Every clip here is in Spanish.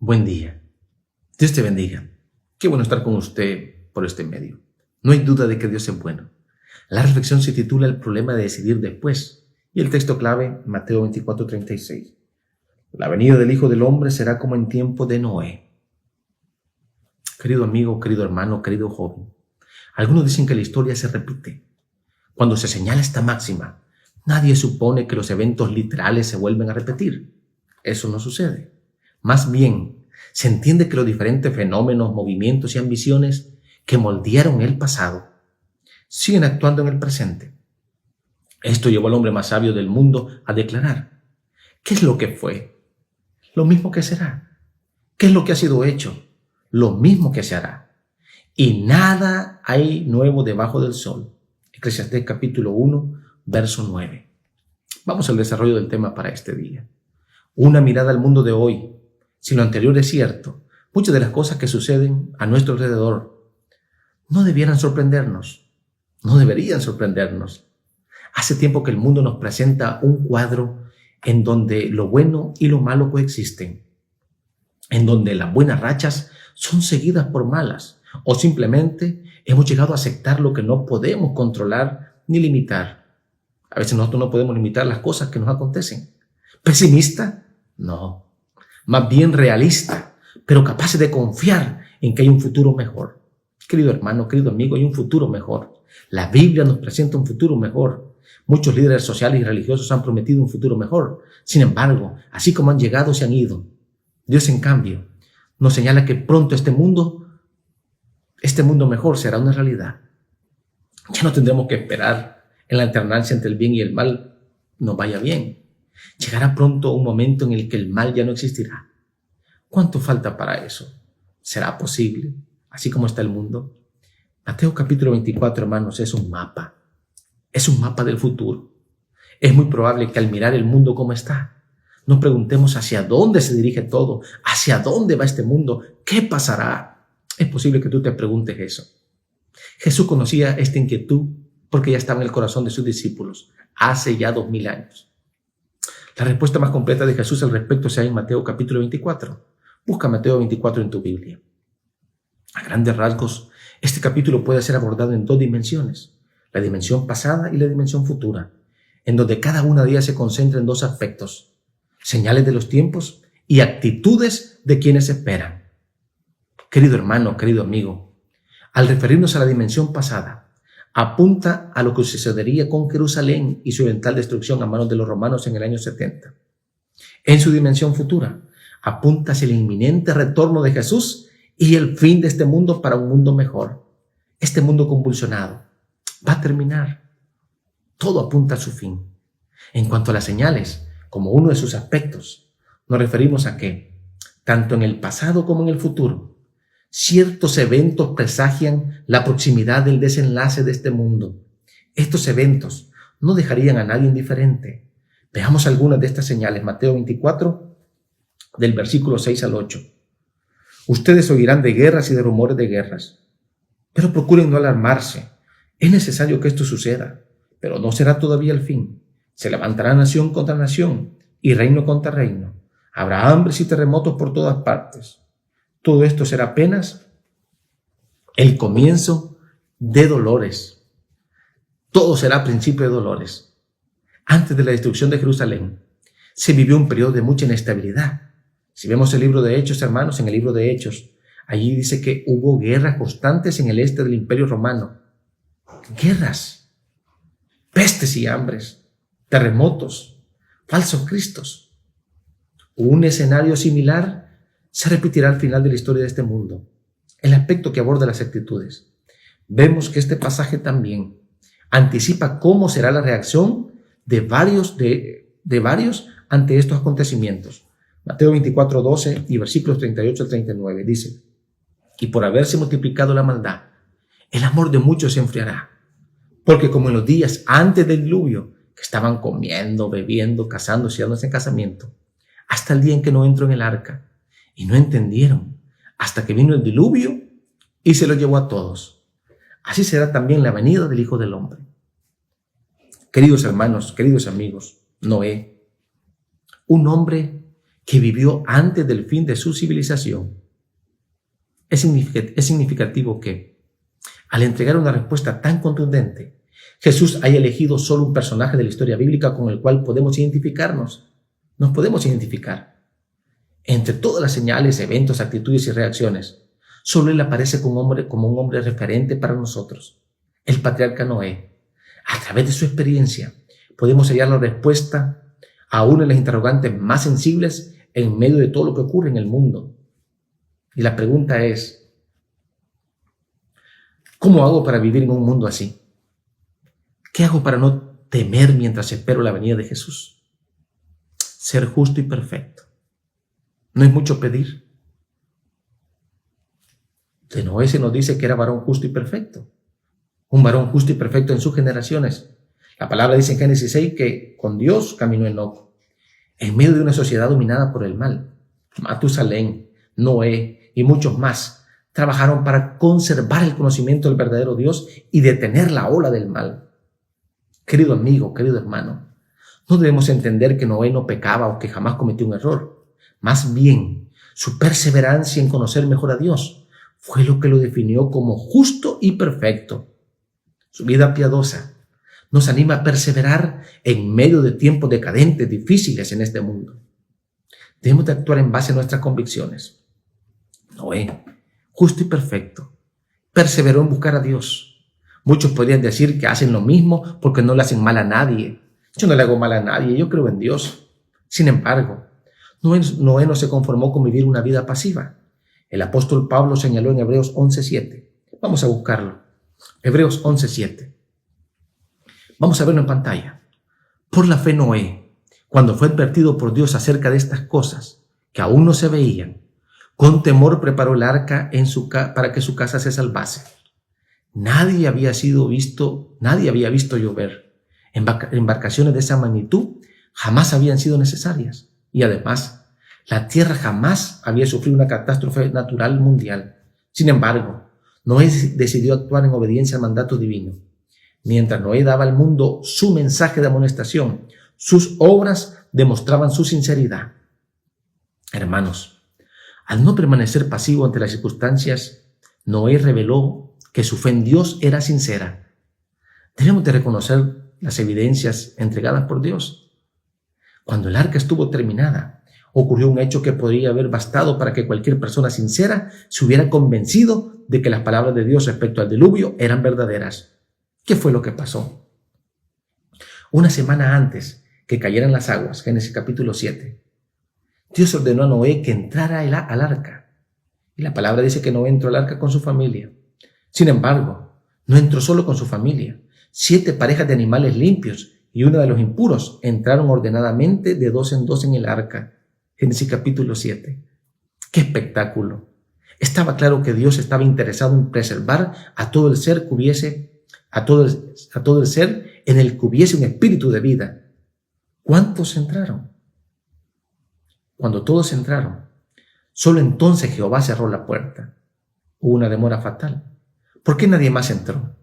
Buen día. Dios te bendiga. Qué bueno estar con usted por este medio. No hay duda de que Dios es bueno. La reflexión se titula El problema de decidir después y el texto clave, Mateo 24:36. La venida del Hijo del Hombre será como en tiempo de Noé. Querido amigo, querido hermano, querido joven, algunos dicen que la historia se repite. Cuando se señala esta máxima, nadie supone que los eventos literales se vuelven a repetir. Eso no sucede. Más bien, se entiende que los diferentes fenómenos, movimientos y ambiciones que moldearon el pasado siguen actuando en el presente. Esto llevó al hombre más sabio del mundo a declarar: ¿qué es lo que fue? Lo mismo que será. ¿Qué es lo que ha sido hecho? Lo mismo que se hará. Y nada hay nuevo debajo del sol. Eclesiastés capítulo 1, verso 9. Vamos al desarrollo del tema para este día. Una mirada al mundo de hoy. Si lo anterior es cierto, muchas de las cosas que suceden a nuestro alrededor no debieran sorprendernos, no deberían sorprendernos. Hace tiempo que el mundo nos presenta un cuadro en donde lo bueno y lo malo coexisten, en donde las buenas rachas son seguidas por malas, o simplemente hemos llegado a aceptar lo que no podemos controlar ni limitar. A veces nosotros no podemos limitar las cosas que nos acontecen. ¿Pesimista? No. Más bien realista, pero capaces de confiar en que hay un futuro mejor. Querido hermano, querido amigo, hay un futuro mejor. La Biblia nos presenta un futuro mejor. Muchos líderes sociales y religiosos han prometido un futuro mejor. Sin embargo, así como han llegado, se han ido. Dios, en cambio, nos señala que pronto este mundo mejor será una realidad. Ya no tendremos que esperar en la alternancia entre el bien y el mal nos vaya bien. Llegará pronto un momento en el que el mal ya no existirá. ¿Cuánto falta para eso? ¿Será posible, así como está el mundo? Mateo capítulo 24, hermanos, es un mapa. Es un mapa del futuro. Es muy probable que al mirar el mundo como está, nos preguntemos hacia dónde se dirige todo, hacia dónde va este mundo, qué pasará. Es posible que tú te preguntes eso. Jesús conocía esta inquietud porque ya estaba en el corazón de sus discípulos hace ya 2000 años. La respuesta más completa de Jesús al respecto se halla en Mateo capítulo 24. Busca Mateo 24 en tu Biblia. A grandes rasgos, este capítulo puede ser abordado en dos dimensiones: la dimensión pasada y la dimensión futura, en donde cada una de ellas se concentra en dos aspectos: señales de los tiempos y actitudes de quienes esperan. Querido hermano, querido amigo, al referirnos a la dimensión pasada, apunta a lo que sucedería con Jerusalén y su eventual destrucción a manos de los romanos en el año 70. En su dimensión futura, apunta hacia el inminente retorno de Jesús y el fin de este mundo para un mundo mejor. Este mundo convulsionado va a terminar. Todo apunta a su fin. En cuanto a las señales, como uno de sus aspectos, nos referimos a que, tanto en el pasado como en el futuro, ciertos eventos presagian la proximidad del desenlace de este mundo. Estos eventos no dejarían a nadie indiferente. Veamos algunas de estas señales. Mateo 24, del versículo 6 al 8. Ustedes oirán de guerras y de rumores de guerras, pero procuren no alarmarse. Es necesario que esto suceda, pero no será todavía el fin. Se levantará nación contra nación y reino contra reino. Habrá hambres y terremotos por todas partes. Todo esto será apenas el comienzo de dolores. Todo será principio de dolores. Antes de la destrucción de Jerusalén, se vivió un periodo de mucha inestabilidad. Si vemos el libro de Hechos, hermanos, en el libro de Hechos, allí dice que hubo guerras constantes en el este del Imperio Romano. Guerras, pestes y hambres, terremotos, falsos cristos. Un escenario similar se repetirá al final de la historia de este mundo. El aspecto que aborda las actitudes. Vemos que este pasaje también anticipa cómo será la reacción de varios ante estos acontecimientos. Mateo 24, 12 y versículos 38 al 39 dice: y por haberse multiplicado la maldad, el amor de muchos se enfriará. Porque como en los días antes del diluvio, que estaban comiendo, bebiendo, casándose y dándose en casamiento, hasta el día en que no entró en el arca, y no entendieron, hasta que vino el diluvio y se lo llevó a todos. Así será también la venida del Hijo del Hombre. Queridos hermanos, queridos amigos, Noé, un hombre que vivió antes del fin de su civilización. Es significativo que, al entregar una respuesta tan contundente, Jesús haya elegido solo un personaje de la historia bíblica con el cual podemos identificarnos. Nos podemos identificar. Entre todas las señales, eventos, actitudes y reacciones, solo Él aparece como un hombre referente para nosotros, el patriarca Noé. A través de su experiencia, podemos hallar la respuesta a una de las interrogantes más sensibles en medio de todo lo que ocurre en el mundo. Y la pregunta es, ¿cómo hago para vivir en un mundo así? ¿Qué hago para no temer mientras espero la venida de Jesús? Ser justo y perfecto. ¿No es mucho pedir? De Noé se nos dice que era varón justo y perfecto. Un varón justo y perfecto en sus generaciones. La palabra dice en Génesis 6 que con Dios caminó Enoc, en medio de una sociedad dominada por el mal. Matusalén, Noé y muchos más trabajaron para conservar el conocimiento del verdadero Dios y detener la ola del mal. Querido amigo, querido hermano, no debemos entender que Noé no pecaba o que jamás cometió un error. Más bien, su perseverancia en conocer mejor a Dios fue lo que lo definió como justo y perfecto. Su vida piadosa nos anima a perseverar en medio de tiempos decadentes, difíciles en este mundo. Debemos de actuar en base a nuestras convicciones. Noé, justo y perfecto, perseveró en buscar a Dios. Muchos podrían decir que hacen lo mismo porque no le hacen mal a nadie. Yo no le hago mal a nadie, yo creo en Dios. Sin embargo, Noé no se conformó con vivir una vida pasiva. El apóstol Pablo señaló en Hebreos 11:7. Vamos a buscarlo. Hebreos 11:7. Vamos a verlo en pantalla. Por la fe Noé, cuando fue advertido por Dios acerca de estas cosas que aún no se veían, con temor preparó el arca para que su casa se salvase. Nadie había visto llover. Embarcaciones de esa magnitud jamás habían sido necesarias. Y además, la tierra jamás había sufrido una catástrofe natural mundial. Sin embargo, Noé decidió actuar en obediencia al mandato divino. Mientras Noé daba al mundo su mensaje de amonestación, sus obras demostraban su sinceridad. Hermanos, al no permanecer pasivo ante las circunstancias, Noé reveló que su fe en Dios era sincera. Debemos de reconocer las evidencias entregadas por Dios. Cuando el arca estuvo terminada, ocurrió un hecho que podría haber bastado para que cualquier persona sincera se hubiera convencido de que las palabras de Dios respecto al diluvio eran verdaderas. ¿Qué fue lo que pasó? Una semana antes que cayeran las aguas, Génesis capítulo 7, Dios ordenó a Noé que entrara al arca. Y la palabra dice que Noé entró al arca con su familia. Sin embargo, no entró solo con su familia. 7 parejas de animales limpios y uno de los impuros entraron ordenadamente de 2 en 2 en el arca. Génesis capítulo 7. ¡Qué espectáculo! Estaba claro que Dios estaba interesado en preservar a todo el ser en el que hubiese un espíritu de vida. ¿Cuántos entraron? Cuando todos entraron, solo entonces Jehová cerró la puerta. Hubo una demora fatal. ¿Por qué nadie más entró?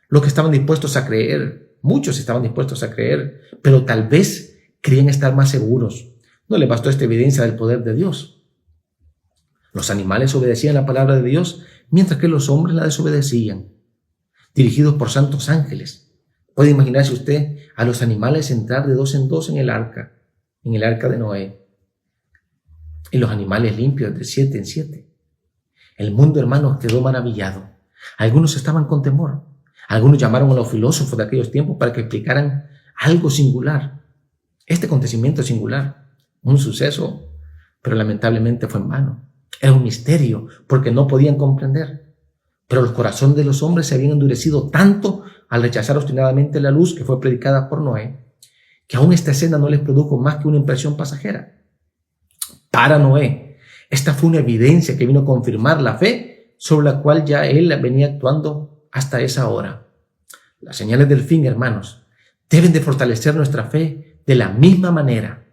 Los que estaban dispuestos a creer, muchos estaban dispuestos a creer, pero tal vez creían estar más seguros. No le bastó esta evidencia del poder de Dios. Los animales obedecían la palabra de Dios, mientras que los hombres la desobedecían, dirigidos por santos ángeles. Puede imaginarse usted a los animales entrar de 2 en 2 en el arca de Noé, y los animales limpios de 7 en 7. El mundo, hermanos, quedó maravillado. Algunos estaban con temor. Algunos llamaron a los filósofos de aquellos tiempos para que explicaran algo singular. Este acontecimiento singular, un suceso, pero lamentablemente fue en vano. Era un misterio porque no podían comprender. Pero los corazones de los hombres se habían endurecido tanto al rechazar obstinadamente la luz que fue predicada por Noé, que aún esta escena no les produjo más que una impresión pasajera. Para Noé, esta fue una evidencia que vino a confirmar la fe sobre la cual ya él venía actuando hasta esa hora. Las señales del fin, hermanos, deben de fortalecer nuestra fe de la misma manera.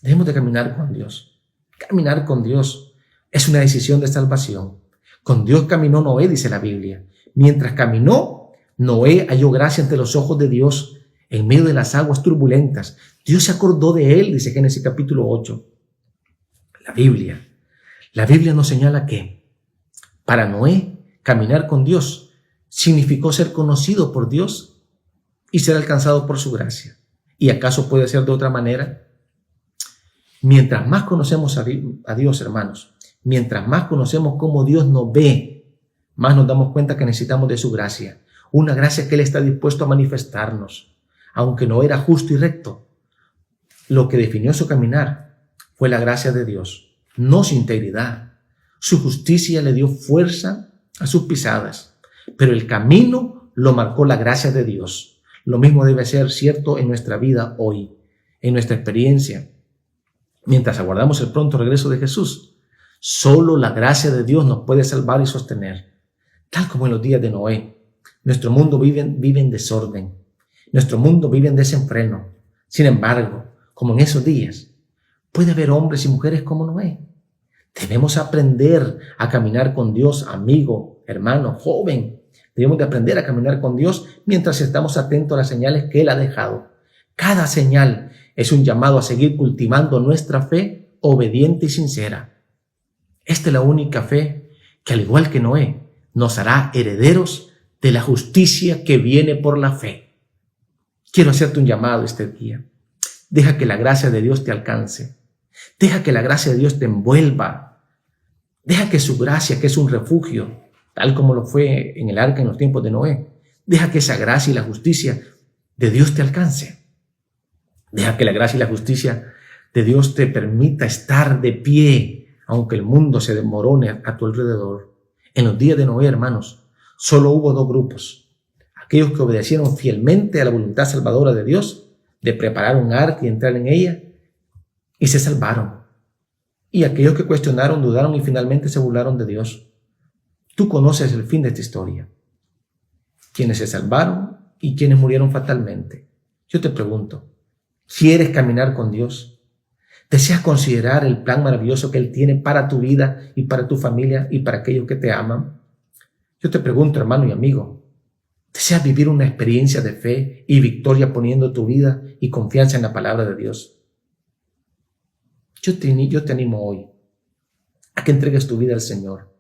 Debemos de caminar con Dios. Caminar con Dios es una decisión de salvación. Con Dios caminó Noé, dice la Biblia. Mientras caminó, Noé halló gracia ante los ojos de Dios en medio de las aguas turbulentas. Dios se acordó de él, dice Génesis capítulo 8. La Biblia nos señala que para Noé caminar con Dios significó ser conocido por Dios y ser alcanzado por su gracia. ¿Y acaso puede ser de otra manera? Mientras más conocemos a Dios, hermanos, mientras más conocemos cómo Dios nos ve, más nos damos cuenta que necesitamos de su gracia. Una gracia que Él está dispuesto a manifestarnos. Aunque no era justo y recto, lo que definió su caminar fue la gracia de Dios, no su integridad. Su justicia le dio fuerza a sus pisadas, pero el camino lo marcó la gracia de Dios. Lo mismo debe ser cierto en nuestra vida hoy, en nuestra experiencia. Mientras aguardamos el pronto regreso de Jesús, solo la gracia de Dios nos puede salvar y sostener. Tal como en los días de Noé, nuestro mundo vive en desorden, nuestro mundo vive en desenfreno. Sin embargo, como en esos días, puede haber hombres y mujeres como Noé. Debemos aprender a caminar con Dios, amigo, hermano, joven. Debemos de aprender a caminar con Dios mientras estamos atentos a las señales que Él ha dejado. Cada señal es un llamado a seguir cultivando nuestra fe obediente y sincera. Esta es la única fe que, al igual que Noé, nos hará herederos de la justicia que viene por la fe. Quiero hacerte un llamado este día. Deja que la gracia de Dios te alcance. Deja que la gracia de Dios te envuelva. Deja que su gracia, que es un refugio, tal como lo fue en el arca en los tiempos de Noé, deja que esa gracia y la justicia de Dios te alcance. Deja que la gracia y la justicia de Dios te permita estar de pie, aunque el mundo se desmorone a tu alrededor. En los días de Noé, hermanos, solo hubo dos grupos. Aquellos que obedecieron fielmente a la voluntad salvadora de Dios, de preparar un arca y entrar en ella, y se salvaron. Y aquellos que cuestionaron, dudaron y finalmente se burlaron de Dios. Tú conoces el fin de esta historia. Quienes se salvaron y quienes murieron fatalmente. Yo te pregunto, ¿quieres caminar con Dios? ¿Deseas considerar el plan maravilloso que Él tiene para tu vida y para tu familia y para aquellos que te aman? Yo te pregunto, hermano y amigo, ¿deseas vivir una experiencia de fe y victoria poniendo tu vida y confianza en la palabra de Dios? Yo te animo hoy a que entregues tu vida al Señor,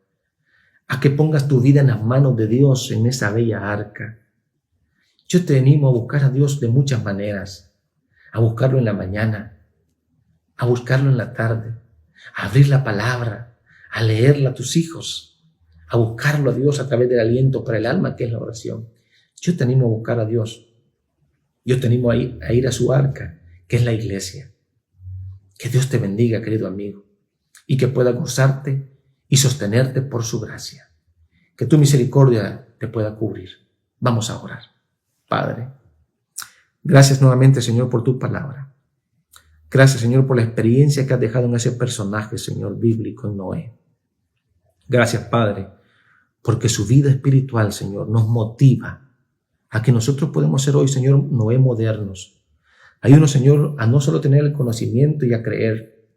a que pongas tu vida en las manos de Dios en esa bella arca. Yo te animo a buscar a Dios de muchas maneras, a buscarlo en la mañana, a buscarlo en la tarde, a abrir la palabra, a leerla a tus hijos, a buscarlo a Dios a través del aliento para el alma que es la oración. Yo te animo a buscar a Dios. Yo te animo a ir a su arca, que es la iglesia. Que Dios te bendiga, querido amigo, y que pueda gozarte y sostenerte por su gracia. Que tu misericordia te pueda cubrir. Vamos a orar. Padre, gracias nuevamente, Señor, por tu palabra. Gracias, Señor, por la experiencia que has dejado en ese personaje, Señor, bíblico, en Noé. Gracias, Padre, porque su vida espiritual, Señor, nos motiva a que nosotros podemos ser hoy, Señor, Noé modernos. Ayúdanos, Señor, a no solo tener el conocimiento y a creer,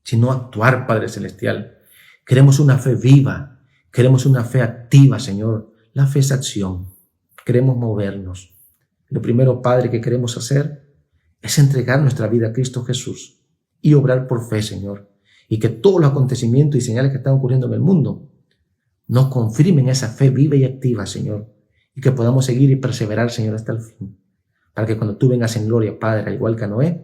sino a actuar, Padre Celestial. Queremos una fe viva, queremos una fe activa, Señor. La fe es acción, queremos movernos. Lo primero, Padre, que queremos hacer es entregar nuestra vida a Cristo Jesús y obrar por fe, Señor. Y que todos los acontecimientos y señales que están ocurriendo en el mundo nos confirmen esa fe viva y activa, Señor. Y que podamos seguir y perseverar, Señor, hasta el fin. Para que cuando tú vengas en gloria, Padre, al igual que a Noé,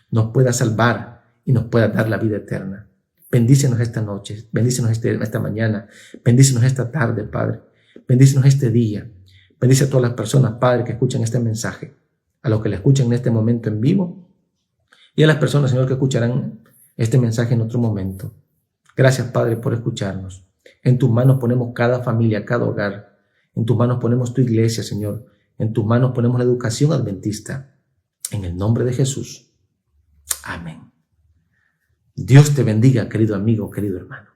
nos puedas salvar y nos puedas dar la vida eterna. Bendícenos esta noche, bendícenos esta mañana, bendícenos esta tarde, Padre. Bendícenos este día. Bendice a todas las personas, Padre, que escuchan este mensaje, a los que le escuchan en este momento en vivo y a las personas, Señor, que escucharán este mensaje en otro momento. Gracias, Padre, por escucharnos. En tus manos ponemos cada familia, cada hogar. En tus manos ponemos tu iglesia, Señor. En tus manos ponemos la educación adventista. En el nombre de Jesús. Amén. Dios te bendiga, querido amigo, querido hermano.